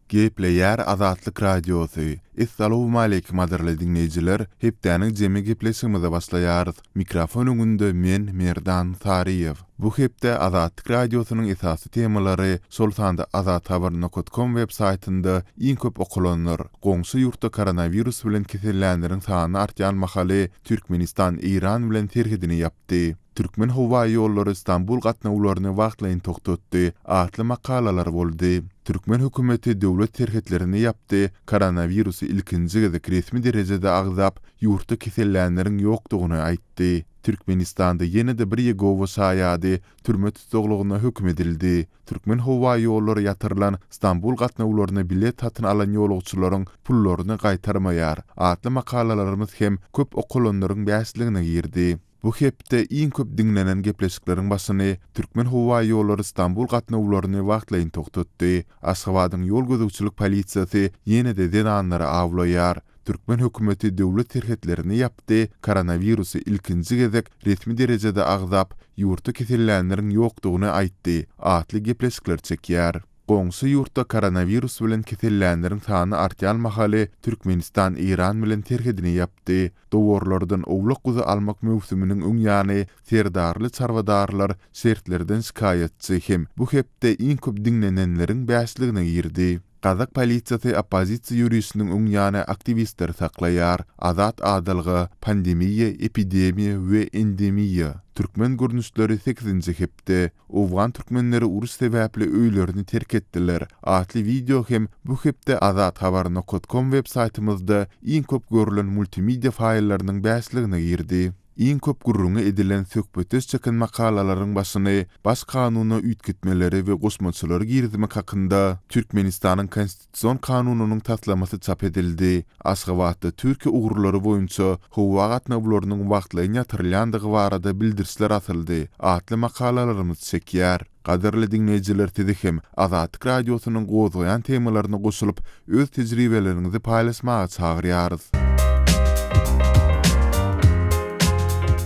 Gepleýär Azatlyk radiosu. Assalamu alaykum aderli dinleýijiler. Hepdäniň jemi gepleşigimize başlaýarys. Mikrofon öňünde men Merdan Sariýew. Bu hepde Azatlyk radiosynyň esasy temalary Soltanda azathabar.com web saytynda iň köp okulanlar. Goňşy ýurtda koronavirus bilen kesellänleriň sany artýan mahaly Türkmenistan Iran bilen terhidini ýapdy. Türkmen hova ýollary Istanbul gatnawlaryny wagtlaýyn toktatdy. Atly makalalar boldy. Türkmen hökümeti döwlet terhitlerini ýapdy. Koronavirusy ilkinji gezek resmi derejede agzap ýurtda kesellänleriň ýokdugyny aýtdy. Türkmenistanda ýene-de bir ýegowy şaýady türme tutuglygyna hökm edildi. Türkmen hova ýollary ýatyrylan Istanbul gatnawlaryna bilet satyn alan ýolagçylaryň pullaryny gaýtarmaýar. Atly makalalarymyz hem köp okulanlaryň bäsligine girdi. Bu hepde iň köp dinlenen gepleşikleriň başyny Türkmen hova ýollary Istanbul gatnawlaryny wagtlaýyn toktatdy. Aşgabatyň ýol gözükçilik polisiýasy ýene-de denanlary awlaýar. Türkmen hökümeti döwlet terhitlerini ýapdy. Koronavirusy ilkinji gezek resmi derejede agzap ýurtda kesellänleriň ýokdugyny aýtdy. Atly gepleşikler çekýär. Goňşy ýurtda koronavirus bilen kesellänleriň sany artýan mahaly Türkmenistan Iran bilen terhidini ýapdy. Doworlardan owlak guzy almak mewsüminiň öňýany serdarly çarwadarlar şertlerden şikaýetçi hem bu hepde iň köp dinlenenleriň bäsligine girdi. Kazak polisiýasy opozisiýa ýürüýüşiniň öňýany aktivistler saklaýar. Azat adalgy, pandemiýa, epidemiýa we endemiýa. Türkmen görnüşleri 8-nji hepde Owgan türkmenleri urus sebäpli öýlerini terk etdiler. Atly video hem bu hepde azathabar.com web saytymyzda iň köp görülen multimedia faýllarynyň bäsligine girdi. Iň köp gurrungy edilen söhbetes çeken makalalaryň başyny baş kanunyna üýtgetmeleri we goşmaçylary girdimek hakynda Türkmenistanyň konstitusiýon kanunynyň taslamasy çap edildi. Aşgabatda Türkiýe ugrulary boýunça howa gatnawlarynyň wagtlaýyn ýatyrylýandygy barada bildirisler atyldy. Atly makalalarymyz çekýär. Gaderli dinleýijiler tezehem Azatlyk radiosynyň gozaýan temalaryna goşulyp öz tejribelerinizi paýlaşmaga çagyrýarys.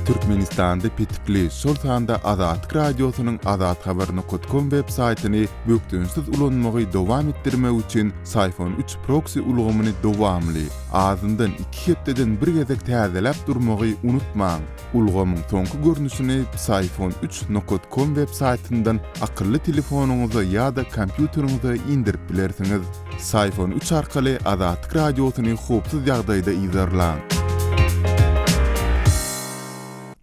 Türkmenistanda Petikli Soltanda Azatlyk radiosynyň azathabar.com web saytyny bökdünsiz ulanmagy dowam etdirmek üçin Sayfon 3 proxy ulgamyny dowamly azyndan 2 hepdeden bir gezek täzeläp durmagy unutmaň. Ulgamyň soňky görnüşini sayfon3.com web saytyndan akylly telefonuňyza ýa-da kompýuteriňize indirip bilersiňiz. Sayfon 3 arkaly Azatlyk radiosyny hopsuz ýagdaýda izlerläň.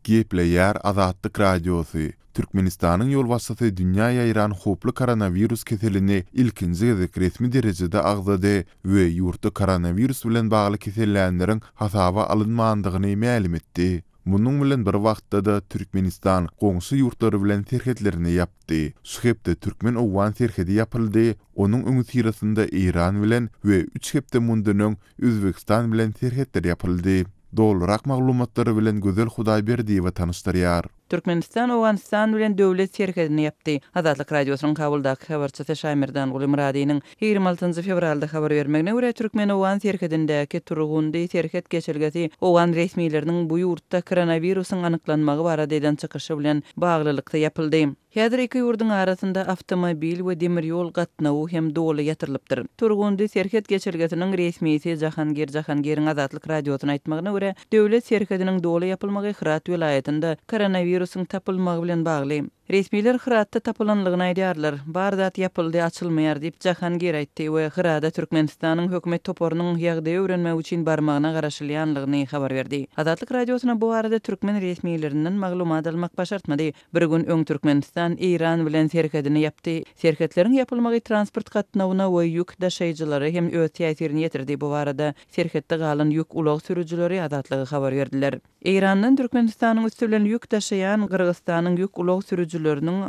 Gepleýär Azatlyk radiosu. Türkmenistanyň ýolbaşçysy dünýä ýaýran hoply koronavirus keselini ilkinji gezek resmi derejede agzady we ýurtda koronavirus bilen bagly kesellänleriň hasaba alynmandygyny ma'lum etdi. Munyň bilen bir wagtda da Türkmenistan goňşy ýurtlary bilen terhitlerini ýapdy. Şu hepde Türkmen owwan terhidi ýapyldy. Onuň öňü tirasynda Iran bilen we 3 hepde mundunyň Özbekistan bilen terhitler ýapyldy. Dolrak maglumatlary bilen Gözel Hudaýberdiýewa tanışdyrýar. Türkmenistan Owganistan bilen döwlet serkedini ýapdy. Azatlyk radiosynyň kabuldaky habarçysy Şaýmyrdan Gulimradynyň 26 fevralda habar bermegine görä Türkmen Owan serkedindäki turgundy serket geçirgesi Owan resmiýetleriniň bu ýurtda koronavirusyň anyklanmagy barada eden çykyşy bilen baglylykda ýapyldy. Häzir iki ýurduň arasynda awtomobil we demir ýol gatnawy hem doly ýatyrylypdyr. Turgundy serket geçirgesiniň resmiýeti Jahangir Azatlyk radiosyna aýtmagyna görä döwlet serkediniň doly ýapylmagy Hırat vilayetinde koronavirusyň tapylmagy bilen bagly. Resmiýetler Hıratda tapylanlygyny aýdýarlar. Bar zat ýapyldy, açylmaýar diýip Jahangir aýtdy we Hıratda Türkmenistanyň hökümet toporunyň ýagdaýy öwrenmek üçin barmagyna garaşylýanlygyny habar berdi. Azatlyk radiosyna bu arada türkmen resmiýetlerinden maglumat almak başartmady. Bir gün öň Türkmenistan Iran bilen serkedini ýapdy. Serketleriň ýapylmagy transport gatnawyna we ýük daşaýjylary hem öz täsirini ýetirdi. Bu arada serketde galan ýük ulag sürüjileri Azatlyga habar berdiler. Irandan Türkmenistanyň üstülen ýük daşaýan Gyrgyzstanyň ýük ulag sürüjileriniň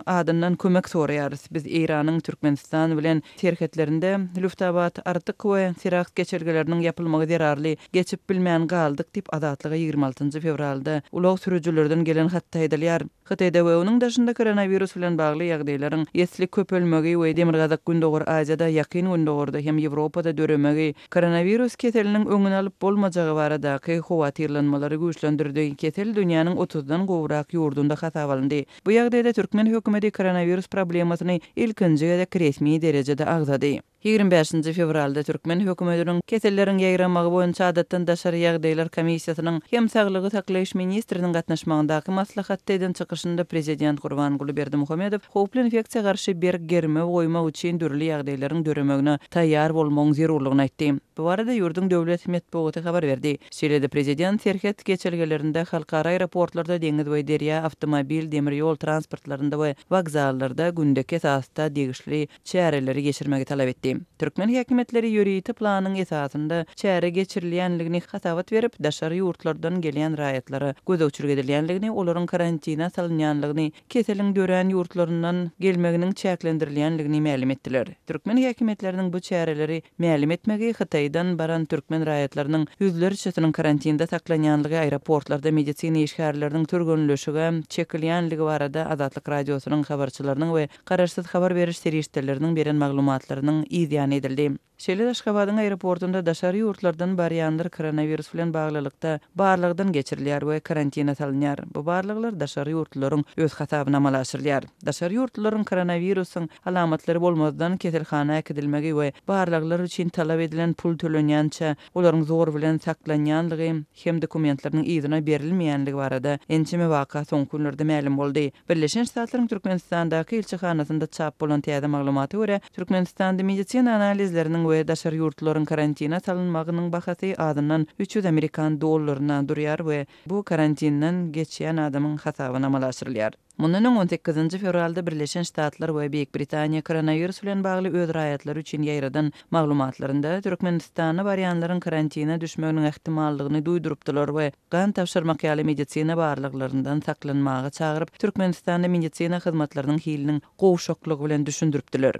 adyndan kömek soraýarys. Biz Iranyň Türkmenistan bilen serketlerinde Luftabat artyk we seragt geçirgeleriniň ýapylmagy zerarly geçip bilmän galdyk diýip Azatlyga 26 fevralda ulag sürüjilerden gelen hatda edilýär. Hytaýda we onuň daşynda koronavirus bilen bagly ýagdaýlaryň ýetli köpelmegi we demirgazak gündogor Aziýada ýakyn gündogorda hem Ýewropada döremegi koronavirus keseliniň öňüni alyp bolmajagy baradaky howatyrlanmalary güýçlendirdi. Kesel dünýäniň 30-dan gowrak ýurdunda hasap alyndy. Bu ýagdaýda Türkmen hökümeti koronavirus problemasyny ilkinji we resmi derejede agzady. 25 fevralda Türkmen hökümetiniň kesellerin ýaýramagy boýunça adatdan daşary ýagdaýlar komissiýasynyň hem saglygy saklaýyş ministriniň gatnaşmagyndaky maslahat eden çykyşynda prezident Gurbanguly Berdimuhammedow howply infeksiýa garşy berk germe goýmak üçin dürli ýagdaýlaryň döremegine taýýar bolmagyň zerurlygyny aýtdy. Bu barada ýurdun döwlet medeniýeti habar berdi. Şeýle-de prezident serket geçelgelerinde halkara aeroportlarda deňiz we derýa awtomobil, demir ýol transportlarynda we wagzallarda gündeki esasda degişli çäreleri geçirmegi talap etdi. Türkmen häkimetleri ýöriýeti planyň esasynda çäre geçirilýänligini hasabat berip, daşary ýurtlardan gelýän raýatlary gözegçilik edilýänligini, olaryň karantina salynýanlygyny, keseliň dören ýurtlaryndan gelmeginiň çäklendirilýänligini ma'lum etdiler. Türkmen häkimetleriniň bu çäreleri ma'lum etmegi Hytaýdan baran türkmen raýatlarynyň yüzlerçesiniň karantinda saklanýanlygy, aeroportlarda medisina işgärleriniň türgünleşigi, çekilýänligi barada Azatlyk radiosynyň habarçylarynyň we garaşsyz habar beriş serişdeleriniň beren maglumatlarynyň izyan edildi. Şeýle Aşgabatyň aeroportunda daşary ýurtlardan barýanlar koronavirus bilen baglylykda barlygdan geçirilýär we karantina salynýar. Bu barlyklar daşary ýurtlaryň öz hasabyna amalaşyrlar. Daşary ýurtlaryň koronavirusyň alamatlary bolmazdan keselhana gidilmegi we barlyklar üçin talap edilen pul tölenýänçe olaryň zor bilen saklanýanlygy hem dokumentlarynyň ýzyna berilmeýänligi barada ençime waka soň günlerde ma'lum boldy. Birleşen Ştatlaryň Türkmenistandaky elçihanasynda çap bolan täze maglumaty görä, Türkmenistanda medisina analizleriniň we daşary ýurtlaryň karantina salynmagynyň bahasy adından 300 Amerikan dollaryna durýar we bu karantindan geçýän adamyň hasabyna amalaşyrylýar. Mundan 18 fevralda Birleşen Ştatlar we Büyük Britaniýa koronavirus bilen bagly öz raýatlary üçin ýaýradan maglumatlarynda Türkmenistana barýanlaryň karantina düşmeginiň ähtimallygyny duýdurupdylar we gan tapşyrmak ýaly medisina barlyklaryndan saklanmagy çagyryp Türkmenistanda medisina hyzmatlarynyň hiliniň gowşaklygy bilen düşündiripdiler.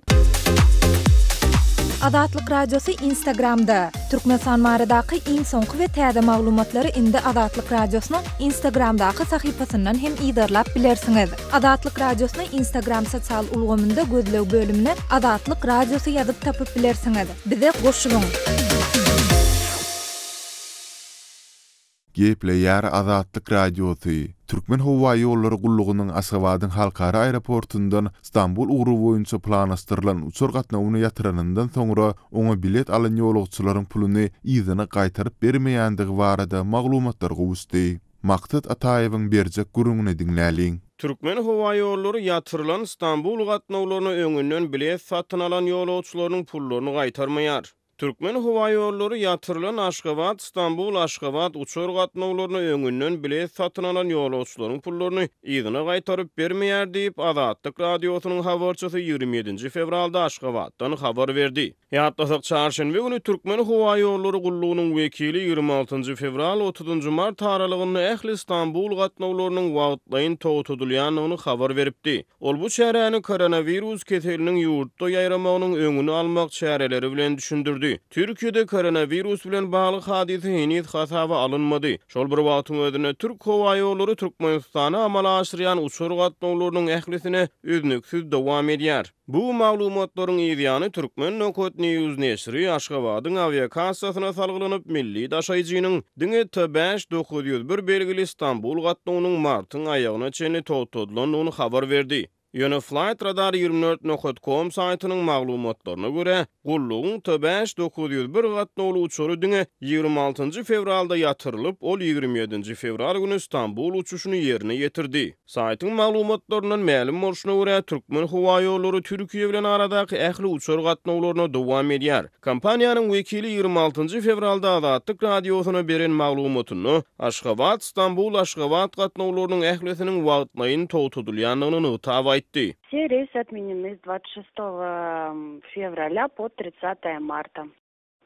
Azatlyk radiosu Instagramda. Türkmenistan baradaky iň soňky we täze maglumatlary indi Azatlyk radiosynyň Instagramdaky sahypasyndan hem ýydarlap bilersiňiz. Azatlyk radiosyny Instagram sosial ulgamynda gözlew bölümine Azatlyk radiosu ýazyp tapyp bilersiňiz. Bize goşulyň. Gepleýär Azatlyk radiosu. Türkmen howa ýollary gullugynyň Aşgabatyň halkara aeroportundan Istanbul ugru boýunça planlaşdyrylan uçur gatnawyny ýatyranyňdan soňra oňa bilet alan ýolagçylaryň puluny ýzyna gaýtaryp bermeýändigi barada maglumatlar gowusdy. Maksat Ataýewiň berjek guruluny dinläliň. Türkmen howa ýollary ýatyrylan Istanbul gatnawlaryny öňünden bilet satyn alan ýolagçylaryň pullaryny gaýtarmaýar. Türkmen howa ýollary ýatyrylan Aşgabat, Istanbul, Aşgabat uçur gatnawlaryny öňünden bilet satyn alan ýolagçylaryň pullaryny ýygyna gaýtaryp bermeýär diýip Azatlyk radiosynyň habarçysy 27 fevralda Aşgabatdan habar berdi. Ýatlasak çarşembe güni Türkmen howa ýollary gullugynyň wekili 26 fevral 30 mart aralygyny ähli Istanbul gatnawlarynyň wagtlaýyn togutulýanlygyny habar beripdi. Ol bu çäräni koronavirus keseliniň ýurtda ýaýramagynyň öňüni almak çäreleri bilen düşündirdi. Türkiýede koronavirus bilen bagly hadise henüz hasaba alınmady. Şol bir wagtyň özüne Türk howa ýollary Türkmenistana amal aşyrýan uçur gatnawlarynyň ählisine üznüksiz dowam edýär. Bu maglumatlaryň ýygyny Türkmen Nokot News neşri Aşgabatyň aviakassasyna salgylanyp milli daşaýjynyň diňe T5-901 belgili Istanbul gatnawynyň martyň aýagyna çenli totudylanlygyny habar berdi. Ýöne flightradar24.com saýtynyň maglumatlaryna görä, gullugyň T5-901 gatnawly uçury diňe 26 fevralda ýatyrylyp, ol 27 fevral güni Istanbul uçuşuny ýerine ýetirdi. Saýtyň maglumatlarynyň ma'lum bolşuna görä, Türkmen howa ýollary Türkiýe bilen aradaky ähli uçur gatnawlaryna dowam edýär. Kompaniýanyň wekili 26 fevralda Azatlyk radiosyna beren maglumatyny Aşgabat, Istanbul, Aşgabat gatnawlarynyň ählisiniň wagtlaýyn togutulýanlygyny taýip Все рейсы отменены с 26 февраля по 30 марта.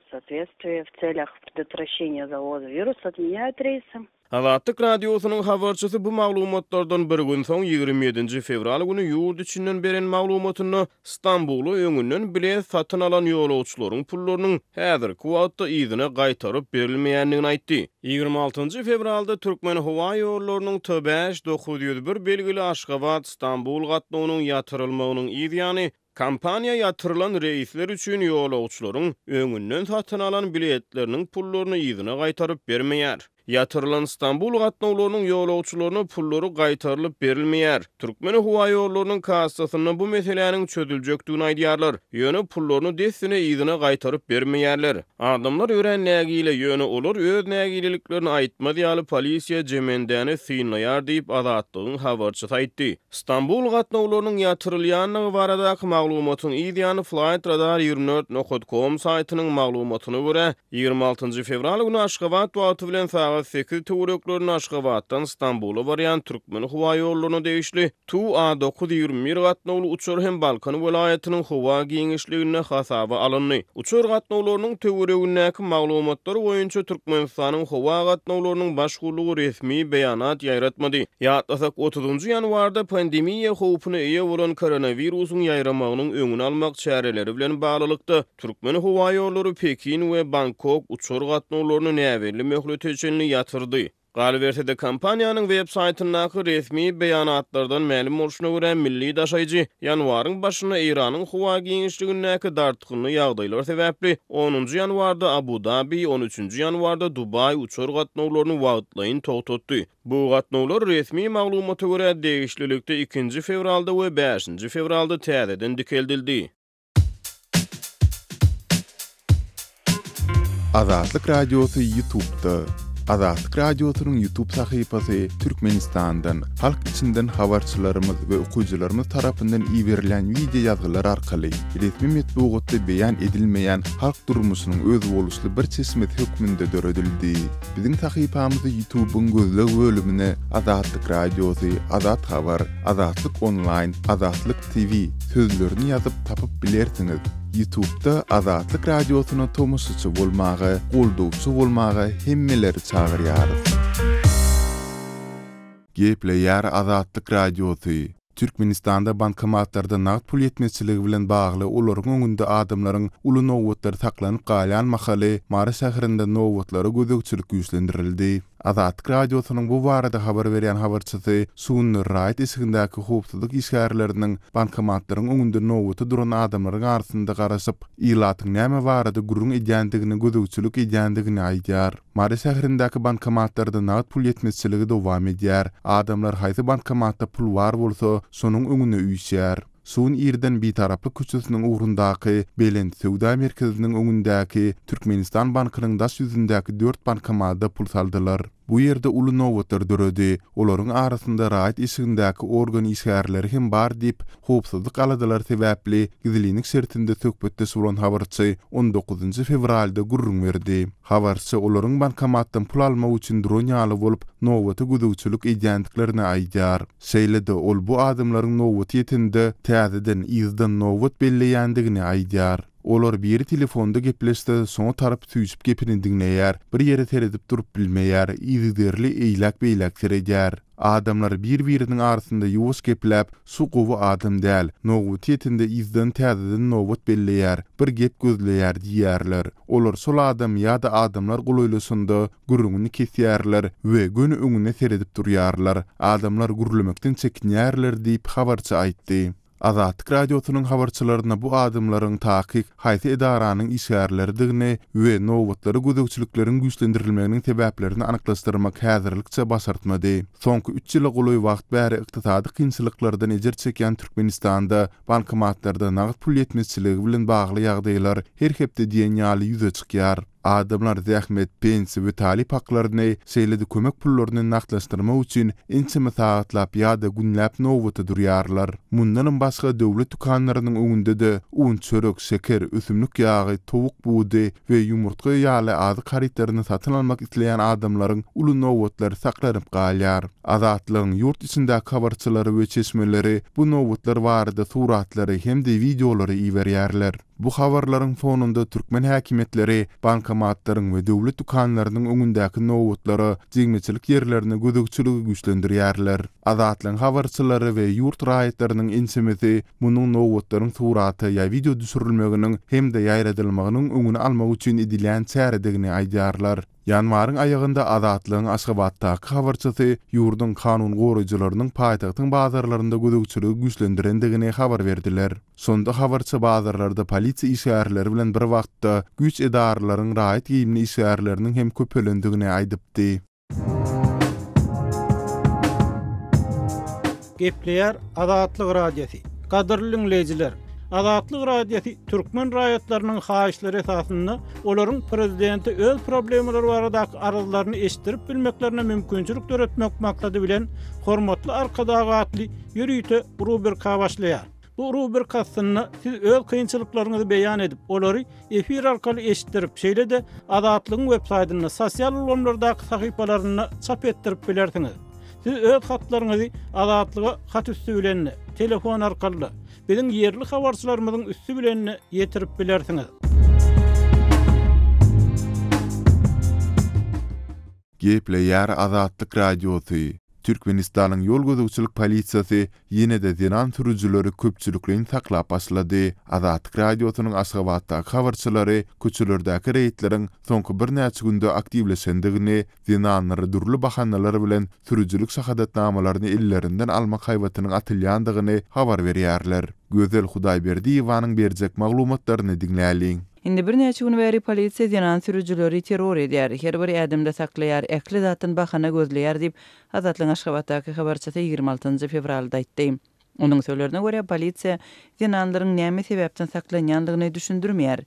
В соответствии в целях предотвращения завоза вируса отменяют рейсы. Azatlyk radiosynyň habarçysy bu maglumatlardan bir gün soň 27 fevral güni ýurt içinden beren maglumatyny Istanbuly öňünden bilet satyn alan ýolagçylaryň pullarynyň häzirki wagtda ýygyna gaýtaryp berilmeýänligini aýtdy. 26 fevralda Türkmen howa ýollarynyň T5-901 belgili Aşgabat, Istanbul gatnawynyň ýatyrylmagynyň ýygyny kampaniýa ýatyrylan reisler üçin ýolagçylaryň öňünden satyn alan biletleriniň pullaryny ýygyna gaýtaryp bermeýär. Yatırılan İstanbul gatnawlarynyň ýolagçylaryna pullary gaýtarylyp berilmeýär. Türkmen Hawa ýollarynyň kassasyna bu meseleniň çözüljekdigini aýdýarlar. Ýöne pullaryny desine ýygyna gaýtaryp bermeýärler. Adamlar öwrenlägiyle ýöne olar öz nägileliklerini aýtmady ýaly polisiýa jemendäni synlaýar diýip Azatlygyň habarçy aýtdy. İstanbul gatnawlarynyň ýatyrylýanyny baradaky maglumatyň ýa flightradar24.com saýtynyň maglumatyna görä 26 fevral günü Aşgabat wagty bilen saat 8 töwereklerini Aşgabatdan İstanbula barýan Türkmen Hawa ýollaryna degişli Tu A921 gatnawly uçur hem Balkan welaýatynyň hawa giňişligine hasaba alyndy. Uçur gatnawlarynyň töweregindäki maglumatlar boýunça Türkmenistanyň hawa gatnawlarynyň başgurlugy resmi beýanat ýaýratmady. Ýatlasak 30 ýanwarda pandemiýa howpuna eýe bolan koronawirusyň ýaýramagynyň öňüni almak çäreleri bilen baglykda Türkmen Hawa ýollary Pekin we Bangkok uçur gatnawlaryny näwelli möhlet üçin ýatyrdy. Galbertede kampaniýanyň web saýtyndaky resmi beýanatlardan ma'lum bolşuna görä milli daşaýjy ýanwaryň başyna Iranyň hawa giňişligindäki dartgyny ýagdaýlar sebäpli 10 ýanwarda Abu Dhabi, 13 ýanwarda Dubai uçur gatnawlaryny wagtlaýyn togtatdy. Bu gatnawlar resmi maglumata görä degişlilikde 2 fevralda we 5 fevralda täzeden dikeldildi. Azatlyk Radiosu YouTube'da. Azatlyk Radiosunyň YouTube sahypasy Türkmenistandan, halk içinden habarçylarymyz we okuwçylarymyz tarapyndan iýerilen video ýazgylar arkaly resmi metbuatda beýan edilmeýän halk durmuşynyň öz boluşly bir çeşmet hökmünde döredildi. Biziň sahypamyzy YouTube'un gözleg bölümine Azatlyk Radiosu, Azat Habar, Azatlyk Online, Azatlyk TV sözlerini ýazyp tapyp bilersiňiz. YouTube'da Azatlyk Radiosuny tomusçy bolmagy, goldowçy bolmagy hemmeleri çagyrýar. Gepleýär Azatlyk Radiosu. Türkmenistanda bankomatlarda naqd pul ýetmezçiligi bilen bagly olaryň öňünde adamlaryň uly nowatlar saklanyp galýan mahaly Mara şäherinde nowatlary gözegçilik güýçlendirildi. Azatlyk Radiosunyň bu barada habar berýän habarçysy Sunnur Raýat ismindäki howpsuzlyk işgärleriniň bankomatlaryň öňünde nowaty duran adamlaryň arasynda garaşyp ýylatyň näme barada gurrun edýändigini gözegçilik edýändigini aýdýar. Mara şäherindäki bankomatlarda naqd pul ýetmezçiligi dowam edýär. Adamlar haýsy bankomatda pul bar bolsa, şonuň öňüne üýşýär. Suun irden bir taraplı küçüsünün uğrundaki Belent Sewda merkezinin öňündäki Türkmenistan bankynyň daş ýüzündäki 4 bankomada pul saldylar. Bu ýerde uly nowatlar döredi. Olaryň arasynda raýat işigindäki organ işgärleri hem bar diýip howpsuzlyk aladylar sebäpli gizlilik şertinde söhbetde suran habarçy 19 fevralda gurrun berdi. Habarçy olaryň bankomatdan pul almak üçin dronýaly bolup nowaty güdüçilik edýändiklerini aýdýar. Şeýlede ol bu adamlaryň nowaty ýetinde täzeden izden nowat belleýändigini aýdýar. Olar biri telefonda gepleşdi, soňa tarap süýüp gepini dinleýär, bir ýere teredip durup bilmeýär, izderli eýlak beýlak serejär. Adamlar bir-biriniň arasynda ýuwuş geplep, şu gowy adam däl, nowat ýetinde izden täzeden nowat belleýär, bir gep gözleýär diýärler. Olar sol adam ýa-da adamlar gulaýlysynda gurruny kesýärler we göni öňüne seredip durýarlar. Adamlar gurulmakdan çekinýärler diýip habarçy aýtdy. Azatlyk Radiosunyň habarçylaryna bu adamlaryň takyk haýsy edaranyň işgärlerdigini we nowatlary gözegçilikleriň güýçlendirilmeginiň sebäplerini anyklaşdyrmak häzirlikçe başartmady. Soňky 3 ýyla goly wagt bäri ykdysady kynçylyklardan ejer çeken Türkmenistanda bankomatlarda naqd pul ýetmezçiligi bilen bagly ýagdaýlar her hepde diýen ýaly ýüze çykýar. Adamlar zähmet, pensiýa we talip haklaryny şeýledi kömek pullaryny naqdlaşdyrmak üçin ençeme saatlap ýa-da günläp nowaty durýarlar. Mundan başga döwlet dukanlarynyň öňünde de un, çörek, şeker, ösümlik ýagy, towuk buğdy we ýumurtga ýaly azyk haritlaryny satyn almak isleýän adamlaryň uly nowatlary saklanyp galýar. Azatlygyň ýurt içindäki habarçylary we çeşmeleri bu nowatlar barada suratlary hemde videolary iýerýärler. Bu habarlaryň fonunda Türkmen häkimetleri bankomatlaryň we döwlet dukanlarynyň öňündäki nowatlary jigmeçilik ýerlerini gözegçiligi güýçlendirýärler. Azatlygyň habarçylary we ýurt raýatlarynyň ensemesi munyň nowatlaryň suraty ýa video düşürilmeginiň hemde ýaýradylmagynyň öňüni almak üçin edilýän çäredigini aýdýarlar. Ýanwaryň aýagynda Azatlygyň Aşgabatdaky habarçysy ýurdun kanun goraýjylarynyň paýtagtyň bazarlarynda gözegçiligi güýçlendirendigini habar berdiler. Sonda habarçy bazarlarda polisiýa işgärleri bilen bir wagtda güýç edarlarynyň raýat giýimli işgärleriniň hem köpelendigini aýdypdy. Gepleyer Azatlyk Radiosu. Gadyrly dinleyijiler, Azatlyk Radiosu türkmen raýatlarynyň haýyşlary esasynda olaryň prezidenti öz problemleri baradaky arzularyny eşitdirip bilmeklerine mümkinçilik töretmek maksady bilen hormatly arkadagatly ýürüýte rubrika başlaýar. Bu rubrikasyny siz öz kynçylyklaryňyzy beýan edip, olary efir arkaly eşitdirip, şeýle de Azatlygyň web saýtyna, sosial ulamlardaky sahypalaryna çap etdirip bilersiňiz. Siz öz hatlaryňyzy Azatlyga hat üstü bilen, telefon arkaly biziň yerli habarçylarymyzyň üstü bilen ýetirip bilersiňiz. Gepleýär Azatlyk Radiosu. Türkmenistanyň ýol gözükçilik polisiýasy ýene de dinan sürüjüleri köpçülikliň saklap başlady. Azatlyk Radiosynyň Aşgabatdaky habarçylary köçelerdäki reýtleriň soňky bir näçe günde aktivleşendigini, dinanlary durly bahanalar bilen sürüjülik şahadatnamalaryny ellerinden almak haýbatynyň atylýandygyny habar berýärler. Gözel Hudaýberdiýewanyň berjek maglumatlaryny dinläýin. Indi bir näçe gün bäri polisiýa dinan sürüjüleri terror edýär, her bir ädimde saklaýar, ekli zatyn bahana gözleýär diýip Azatlyk Aşgabatdaky habarçysy 26 fevralda aýtdy. Onuň sözlerine görä polisiýa dinanlaryň näme sebäpden saklanýandygyny düşündirmeýär.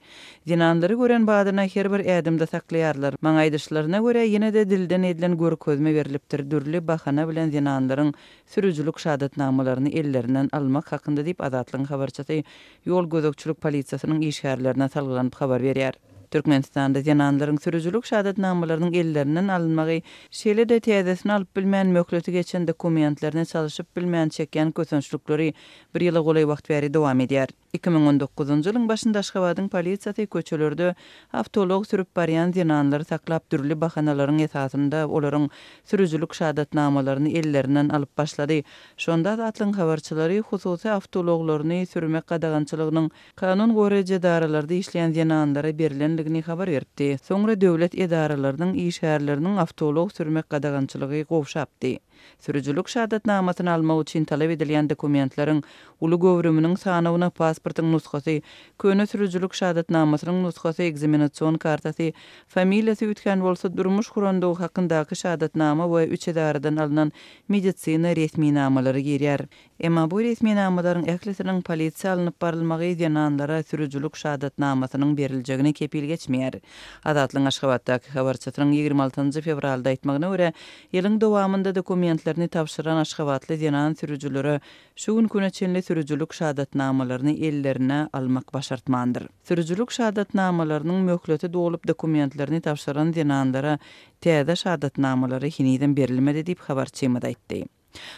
Dinanlary gören badyna her bir ädimde saklaýarlar. Maňaýdyşlaryna görä ýene de dilden edilen görkezme berilipdir. Dürli bahana bilen dinanlaryň sürüjülük şahadatnamalaryny ellerinden almak hakynda diýip Azatlyk habarçysy ýol gözükçilik polisiýasynyň işgärlerine salgylanyp habar berýär. Türkmenistanda dinanlaryň sürüjülük şahadatnamalarynyň ellerinden alınmagy, şeýle de täzesini alyp bilmän möhleti geçen dokumentlerini çalışyp bilmän çeken kösünçlükleri bir ýyla golay wagt bäri dowam edýär. 2019-njy ýylyň başynda Aşgabatyň polisiýasy köçelerde awtolog sürüp barýan dinanlary saklap dürli bahanalaryň esasynda olaryň sürüjülük şahadatnamalaryny ellerinden alyp başlady. Şonda Azatlyk habarçylary hususy awtologlaryny sürmek gadagançylygynyň kanun goraja daralarda işleýän dinanlara berilendigini habar berdi. Soňra döwlet edaralarynyň işgärleriniň awtolog sürmek gadagançylygy gowşapdy. Sürüjülük şahadatnamasyny almak üçin talap edilýän dokumentlaryň uly göwrüminiň sanawyna pasportyň nusgasy, köne sürüjülük şahadatnamasynyň nusgasy, ekzaminasiýon kartasy, familiýasy ütken bolsa durmuş gurandygy hakyndaky şahadatnama we üç edaradan alynan medisina resmi namalary girýär. Emma bu resmi namalaryň ählisiniň polisiýa alınıp barylmagy dinanlara sürüjülük şahadatnamasynyň berilýägini kepil geçmeýär. Azatlyk Aşgabatdaky habarçysynyň 26 fevralda aýtmagyna görä, ýylyň dowamında dokumentlerini tapşyran Aşgabatly dinan sürüjüleri şu gün köneçenli sürüjülük şahadatnamalaryny ellerine almak başartmandyr. Sürüjülük şahadatnamalarynyň möhleti dolup dokumentlerini tapşyran dinanlara täze şahadatnamalary hiniden berilmedi diýip habarçyma aýtdy.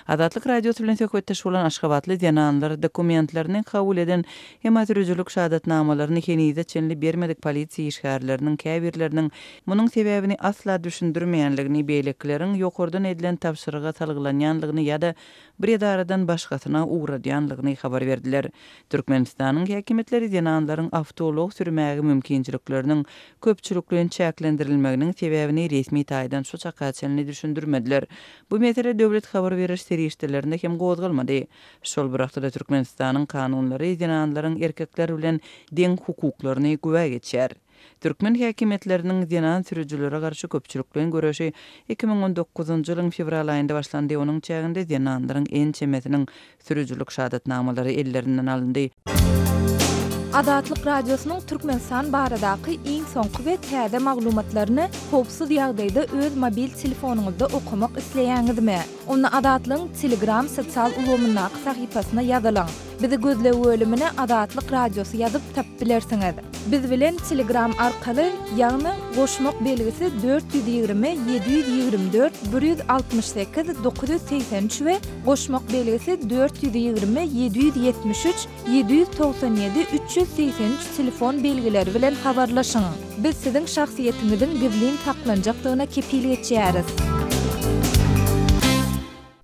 Azatlyk Radiosu bilen söhbetdeş bolan Aşgabatly dinanlar dokumentlerini kabul eden hem sürüjülük şahadatnamalaryny hinide çenli bermedik polisiýa işgärleriniň käbirleriniň munyň sebäbini asla düşündirmeýänligini, beýlekleriň ýokurdan edilen tapşyryga salgylanýanlygyny ýa-da bir edaradan başgasyna uğradýanlygyny habar berdiler. Türkmenistanyň häkimetleri dinanlaryň awtolog sürmägi mümkinçilikleriniň köpçülikliň çäklendirilmeginiň sebäbini resmi taýdan şu çakaçyny düşündirmediler. Bu mesele döwlet habar beriş serişdelerinde hem gozgalmady. Şol birakda Türkmenistanyň kanunlary dinanlaryň erkekler bilen deň hukuklaryny güwe geçýär. Türkmen häkimetleriniň dinan sürüjülere garşy köpçülikliň göreşi 2019-njy ýylyň fevral aýynda başlandy. Onuň çäginde dinanlaryň en çemesiniň sürüjülük şahadatnamalary ellerinden alındy. Azatlyk Radiosynyň Türkmenistan baradaky iň soňky we täze maglumatlaryny howpsuz ýagdaýda öz mobil telefonuňyzda okumak isleýäňizmi? Onu Azatlyk Telegram sosial ulgamynyň sahypasyna ýazylaň. Bizi gözle bölümine Azatlyk Radiosu ýazyp tapyp bilersiňiz. Biz bilen Telegram arkaly ýagny goşmak belgisi 420 724 168 983 we goşmak belgisi 420 773 797 383 telefon belgileri bilen habarlaşyň. Biz siziň şahsiýetiňiziň gizlin saklanjakdygyna kepil geçýäris.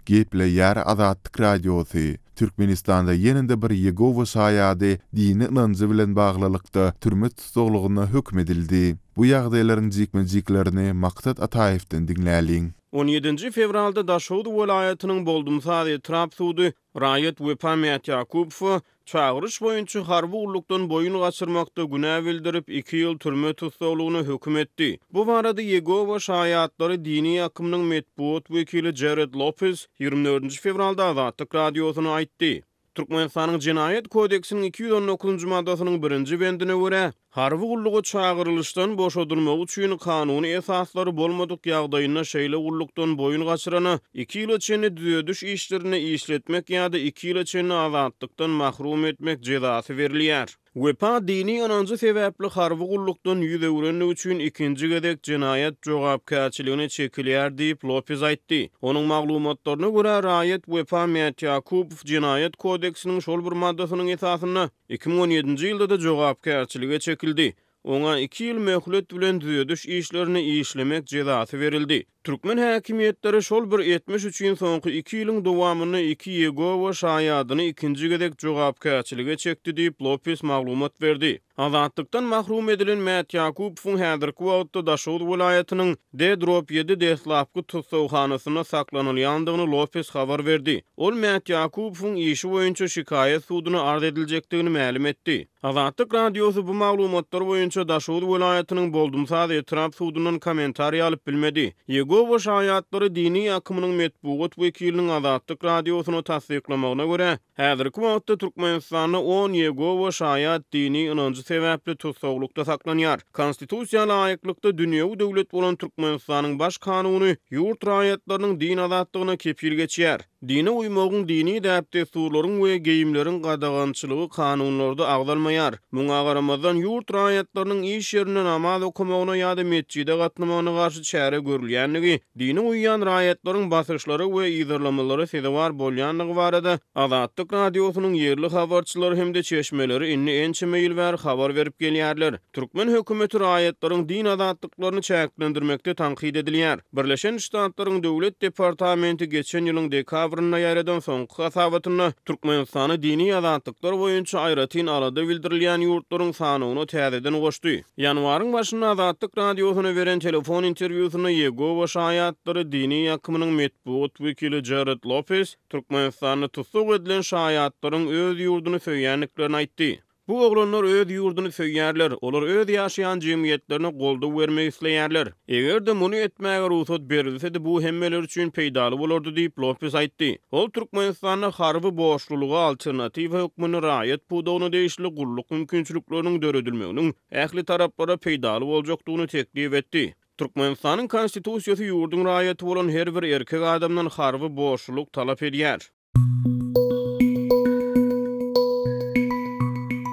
Gepleýär Azatlyk Radiosu. Türkmenistanda ýeninde bir Yegowa şaýady dini inanjy bilen baglylykda türme tutuglygyna hökm edildi. Bu ýagdaýlaryň jikme-jiklerini Maksat Ataýewden dinläýin. 17 fevralda Daşowut welaýatynyň Boldumsaz etrap sudy Raýat Wepamet Yakubow çağırış boýunça harby ullukdan boyun gaçyrmakda günä bildirip 2 ýyl türme tutsaglygyny hökm etdi. Bu barada Yegova şaýatlary dini akymynyň metbuat wekili Jared Lopez 24 fevralda Azatlyk radiosyna aýtdy. Türkmenistanyň Jinayet kodeksiniň 219-njy maddasynyň 1-nji bendine görä, harby ullugy çağırylışdan boşadylmak üçin kanuny esaslary bolmadyk ýagdaýynda şeýle ullukdan boyun gaçyrany 2 ýyl içinde düýediş işlerini işletmek ýa-da 2 ýyl içinde azatlykdan mahrum etmek jezasy berilýär. Wepa dini anancı sebäpli harby ullukdan ýüz öwrenlik üçin ikinji gedek jinayet jogapkärçiligine çekilýär diýip Lopez aýtdy. Onuň maglumatlaryna görä Raýat Wepamet Yakubow jinayet kodeksiniň şol bir maddasynyň esasyna 2017-nji ýylda da jogapkärçilige çekildi. Ona 2 ýyl möhlet bilen düýediş işlerini işlemek jezasy berildi. Türkmen häkimiýetleri şol bir 73 ýyl soňky 2 ýylyň dowamyny 2 Yegova şaýadyny ikinji gedek jogapkärçilige çekdi diýip Lopez maglumat berdi. Azatlykdan mahrum edilen Mät Yakubowyň häzirki wagtda Daşowut welaýatynyň D-drop 7 deslapky tutsawhanasyna saklanylýandygyny Lopez habar berdi. Ol Mät Yakubowyň işi boýunça şikaýet sudyna arz ediljekdigini ma'lum etdi. Azatlyk radiosy bu maglumatlar boýunça Daşowut welaýatynyň Boldumsaz etrap sudynyň kommentariýa alyp bilmedi. Yegova şaýatlary dini akymynyň metbuat wekiliniň Azatlyk radiosyna tasdiklamagyna görä, häzirki wagtda Türkmenistanda 10 Yegova şaýat dini anancı sebäpli tutsaglykda saklanýar. Konstitusiýal aýaklykda dünýäwi döwlet bolan Türkmenistanyň baş kanuny ýurt raýatlarynyň din azatlygyna kepil geçýär. Dine uymagyň dini däpdestürleriň we geyimleriň gadagançylygy kanunlarda agdalmaýar. Muňa garamazdan ýurt raýatlarynyň iş ýerine namaz okumagyna ýa-da mesjide gatnamagyna garşy çäre görülýänligi, dine uýan raýatlaryň basyşlary we ýygyrlamalary sebäp bolýanlygy barada Azatlyk radiosynyň ýerli habarçylary hemde çeşmeleri inni ençe meýil habar berip gelýärler. Türkmen hökümeti raýatlaryň din azatlyklaryny çäklendirmekde tanqid edilýär. Birleşen Ştatlaryň döwlet departamenti geçen ýylyň dekabrynda ýaradan soňky hasabatyna Türkmenistany dini azatlyklar boýunça aýratyn alada bildirilýän ýurtlaryň sanyny täzeden goşdy. Ýanwaryň başynda Azatlyk radiosyna beren telefon interwýusyna Yegova şaýatlary dini akymynyň metbuat wekili Jared Lopez Türkmenistany tutsag edilen şaýatlaryň öz ýurduny söýýänliklerini aýtdy. Bu oglanlar öz ýurduny söýýärler, olar öz ýaşaýan jemgyýetlerine golda bermek isleýärler. Eger-de muny etmäge ruhsat berilse-de bu hemmeler üçin peýdaly bolardy diýip Lopez aýtdy. Ol Türkmenistanyň harby boşlugy alternativ hökmüne raýat pudawyny değişli gulluk mümkinçilikleriniň döredilmeginiň ähli taraplara peýdaly boljakdygyny teklip etdi. Türkmenistanyň konstitusiýasy ýurdun raýaty bolan her bir erkek adamdan harby boşluk talap edýär.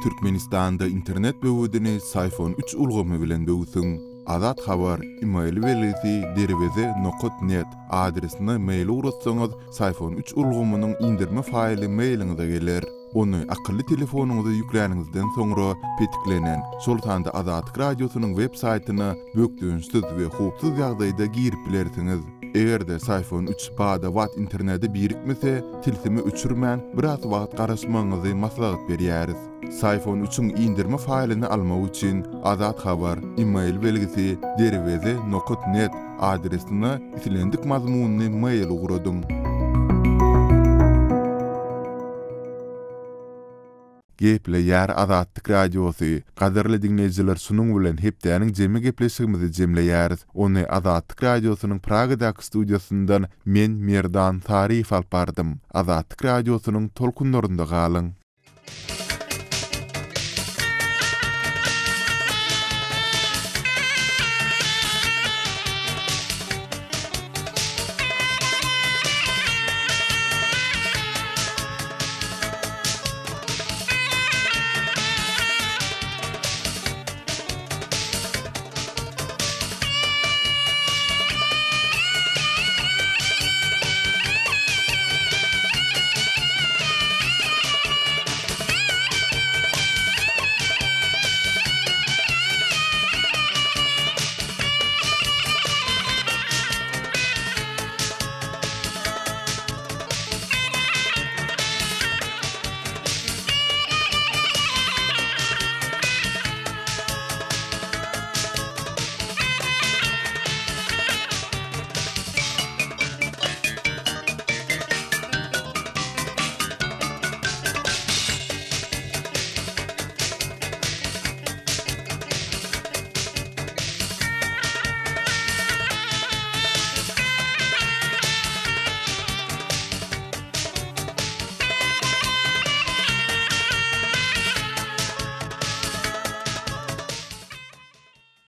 Türkmenistanda internet böwüdini Sayfon 3 ulgamy bilen böwüsüň. Azat habar email welisi derweze.net adresine mail uratsaňyz Sayfon 3 ulgamynyň indirme faýly mailiňize geler. Onu akıllı telefonuňyza ýükläňizden soňra petiklenen Sultanda Azatlyk radiosynyň web saýtyna bökdüňsiz we hupsuz ýagdaýda girip bilersiňiz. Egerde Sayfon 3 bada wat interneti birikmese, tilsimi öçürmän biraz wagt garaşmaňyzy maslahat berýäris. Sayfon 3-üň indirme faýlyny almak üçin Azat habar email belgisi derweze.net adresine itilendik mazmunny mail uguradyň. Geple ýar Azatlyk radiosy. Gaderli dinleýijiler, şunuň bilen hepdäniň jemi gepleşigimizi jemleýäris. Ony Azatlyk radiosynyň Pragadaky studiosyndan men Merdan Tarif alp bardym. Azatlyk radiosynyň tolkunlarynda galyň.